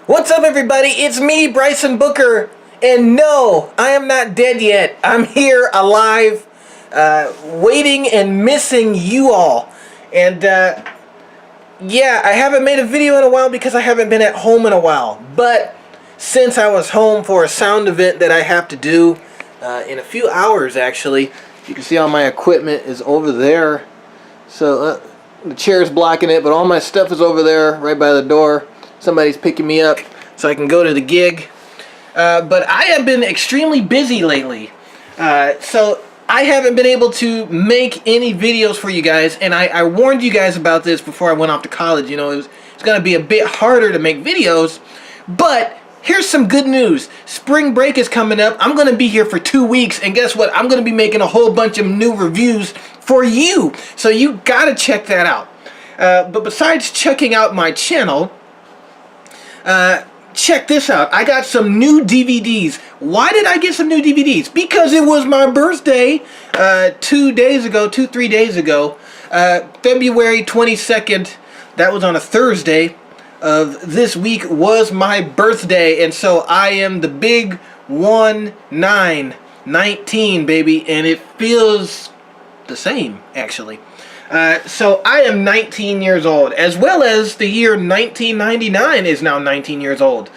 What's up, everybody? It's me, Bryson Booker, and no, I am not dead yet. I'm here alive, waiting and missing you all. And yeah, I haven't made a video in a while because I haven't been at home in a while. But since I was home for a sound event that I have to do in a few hours, actually, you can see all my equipment is over there. So the chair's blocking it, but all my stuff is over there, right by the door. Somebody's picking me up so I can go to the gig. But I have been extremely busy lately. So I haven't been able to make any videos for you guys. And I warned you guys about this before I went off to college. You know, it's going to be a bit harder to make videos. But here's some good news. Spring break is coming up. I'm going to be here for 2 weeks. And guess what? I'm going to be making a whole bunch of new reviews for you. So you got to check that out. But besides checking out my channel, check this out. I got some new DVDs. Why did I get some new DVDs? Because it was my birthday 3 days ago, February 22nd. That was on a Thursday of this week was my birthday, and so I am the big 19, baby, and it feels the same, actually. So I am 19 years old, as well as the year 1999 is now 19 years old.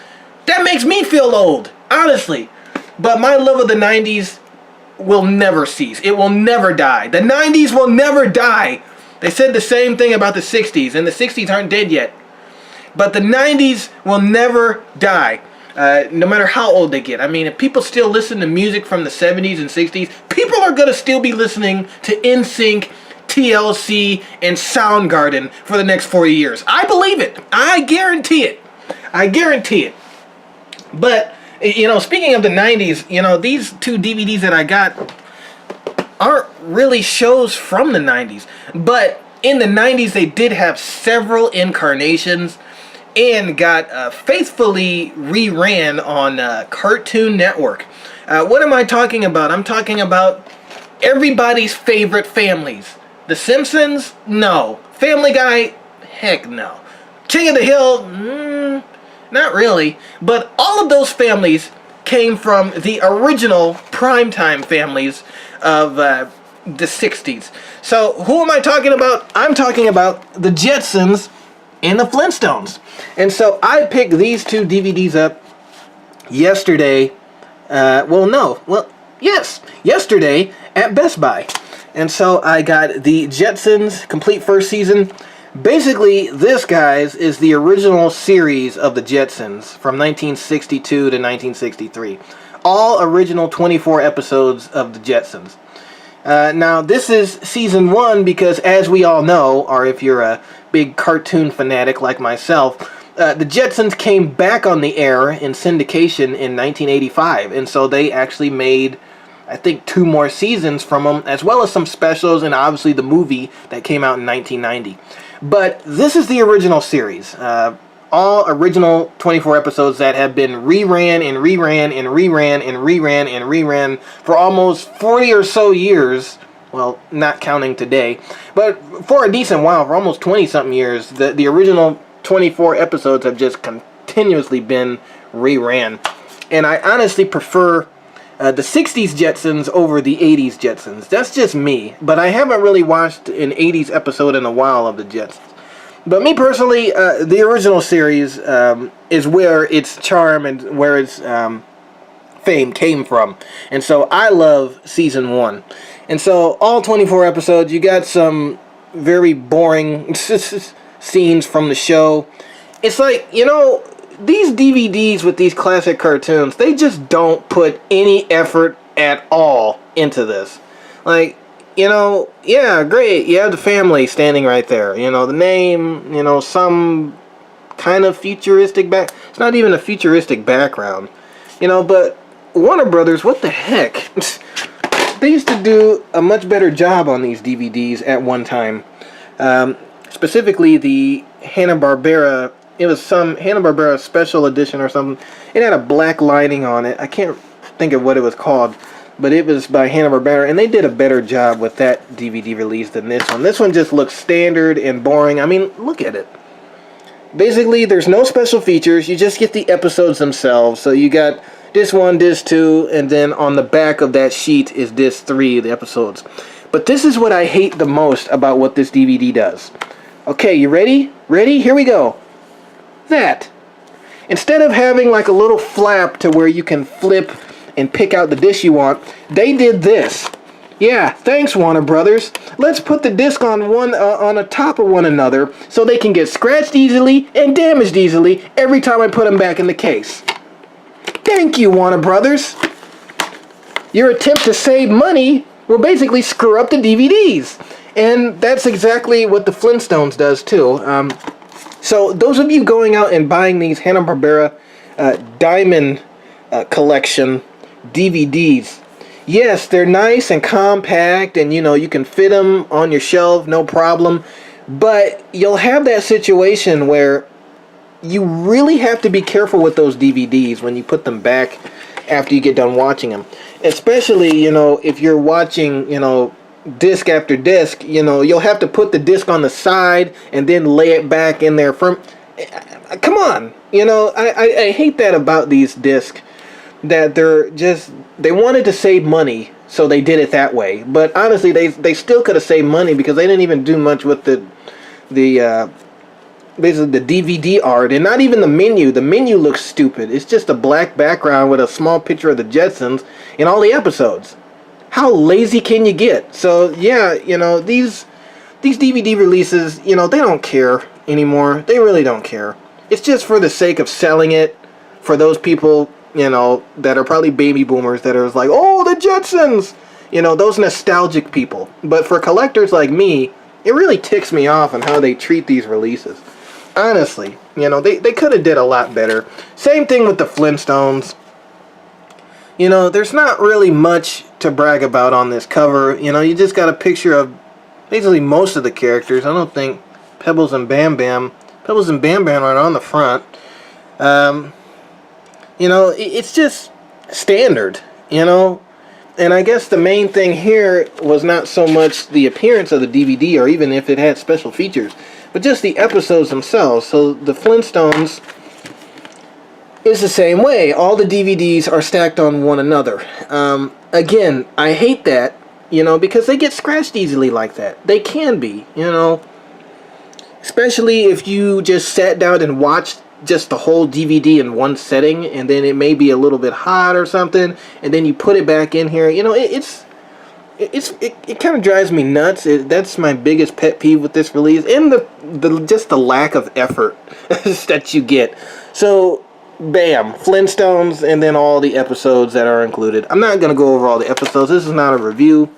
That makes me feel old, honestly. But my love of the 90s will never cease. It will never die. The 90s will never die. They said the same thing about the 60s, and the 60s aren't dead yet. But the 90s will never die, no matter how old they get. I mean, if people still listen to music from the 70s and 60s, people are going to still be listening to NSYNC, TLC, and Soundgarden for the next 40 years. I believe it. I guarantee it. I guarantee it. But, you know, speaking of the 90s, you know, these two DVDs that I got aren't really shows from the 90s. But in the 90s, they did have several incarnations and got faithfully reran on Cartoon Network. What am I talking about? I'm talking about everybody's favorite families. The Simpsons? No. Family Guy? Heck no. King of the Hill? Not really. But all of those families came from the original primetime families of the 60s. So who am I talking about? I'm talking about the Jetsons and the Flintstones. And so I picked these two DVDs up yesterday. Yesterday at Best Buy. And so I got the Jetsons complete first season. Basically, this, guys, is the original series of the Jetsons from 1962 to 1963. All original 24 episodes of the Jetsons. Now, this is season 1 because, as we all know, or if you're a big cartoon fanatic like myself, the Jetsons came back on the air in syndication in 1985. And so they actually made, I think, 2 more seasons from them, as well as some specials and obviously the movie that came out in 1990. But this is the original series. All original 24 episodes that have been reran and reran and reran and reran and reran for almost 40 or so years. Well, not counting today. But for a decent while, for almost 20-something years, the original 24 episodes have just continuously been reran. And I honestly prefer the 60s Jetsons over the 80s Jetsons. That's just me. But I haven't really watched an 80s episode in a while of the Jetsons. But me personally, the original series is where its charm and where its fame came from. And so I love season 1. And so all 24 episodes, you got some very boring scenes from the show. It's like, you know, these DVDs with these classic cartoons, they just don't put any effort at all into this. Like, you know, yeah, great, you have the family standing right there. You know, the name, you know, some kind of futuristic it's not even a futuristic background. You know, but Warner Brothers, what the heck? They used to do a much better job on these DVDs at one time. Specifically the Hanna-Barbera. It was some Hanna-Barbera special edition or something. It had a black lining on it. I can't think of what it was called. But it was by Hanna-Barbera, and they did a better job with that DVD release than this one. This one just looks standard and boring. I mean, look at it. Basically, there's no special features. You just get the episodes themselves. So you got disc 1, disc 2, and then on the back of that sheet is disc 3, the episodes. But this is what I hate the most about what this DVD does. Okay, you ready? Ready? Here we go. That. Instead of having like a little flap to where you can flip and pick out the disc you want, they did this. Yeah, thanks Warner Brothers. Let's put the disc on a top of one another so they can get scratched easily and damaged easily every time I put them back in the case. Thank you, Warner Brothers. Your attempt to save money will basically screw up the DVDs. And that's exactly what the Flintstones does too. So those of you going out and buying these Hanna-Barbera Diamond Collection DVDs, yes, they're nice and compact, and you can fit them on your shelf, no problem. But you'll have that situation where you really have to be careful with those DVDs when you put them back after you get done watching them. Especially, if you're watching, disc after disc, you'll have to put the disc on the side and then lay it back in there from. Come on, I hate that about these discs. That they wanted to save money, so they did it that way. But honestly, they still could have saved money because they didn't even do much with the basically the DVD art, and not even the menu. The menu looks stupid. It's just a black background with a small picture of the Jetsons in all the episodes. How lazy can you get? So yeah, these DVD releases, they don't care anymore. They really don't care. It's just for the sake of selling it for those people, that are probably baby boomers that are like, oh, the Jetsons, those nostalgic people. But for collectors like me, it really ticks me off on how they treat these releases. Honestly, they could have did a lot better. Same thing with the Flintstones. There's not really much to brag about on this cover. You just got a picture of basically most of the characters. I don't think Pebbles and Bam Bam are on the front. It's just standard, And I guess the main thing here was not so much the appearance of the DVD or even if it had special features, but just the episodes themselves. So the Flintstones is the same way. All the DVDs are stacked on one another. Again, I hate that, because they get scratched easily like that. They can be, Especially if you just sat down and watched just the whole DVD in one setting, and then it may be a little bit hot or something, and then you put it back in here. It kind of drives me nuts. That's my biggest pet peeve with this release, and the lack of effort that you get. So, bam, Flintstones, and then all the episodes that are included. I'm not gonna go over all the episodes. This is not a review.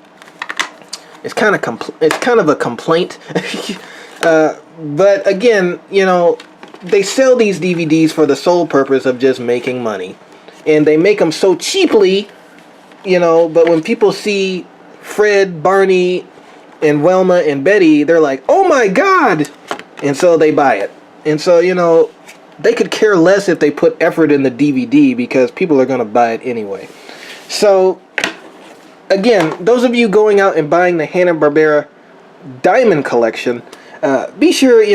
It's kind of a complaint. But again, they sell these DVDs for the sole purpose of just making money. And they make them so cheaply, but when people see Fred, Barney, and Velma and Betty, they're like, oh my god! And so they buy it. And so, they could care less if they put effort in the DVD because people are going to buy it anyway. So, again, those of you going out and buying the Hanna-Barbera Diamond Collection, be sure,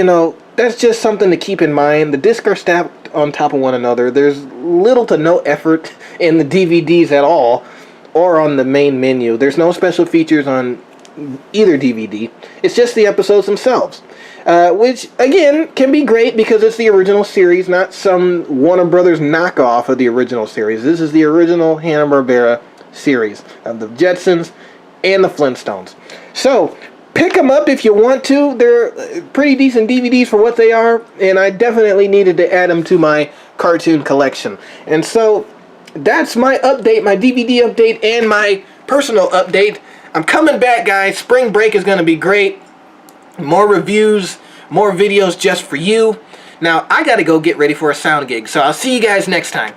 that's just something to keep in mind. The discs are stacked on top of one another. There's little to no effort in the DVDs at all, or on the main menu. There's no special features on either DVD. It's just the episodes themselves. Which, again, can be great because it's the original series, not some Warner Brothers knockoff of the original series. This is the original Hanna-Barbera series of the Jetsons and the Flintstones. So, pick them up if you want to. They're pretty decent DVDs for what they are, and I definitely needed to add them to my cartoon collection. And so, that's my update, my DVD update, and my personal update. I'm coming back, guys. Spring break is going to be great. More reviews, more videos just for you. Now, I got to go get ready for a sound gig, so I'll see you guys next time.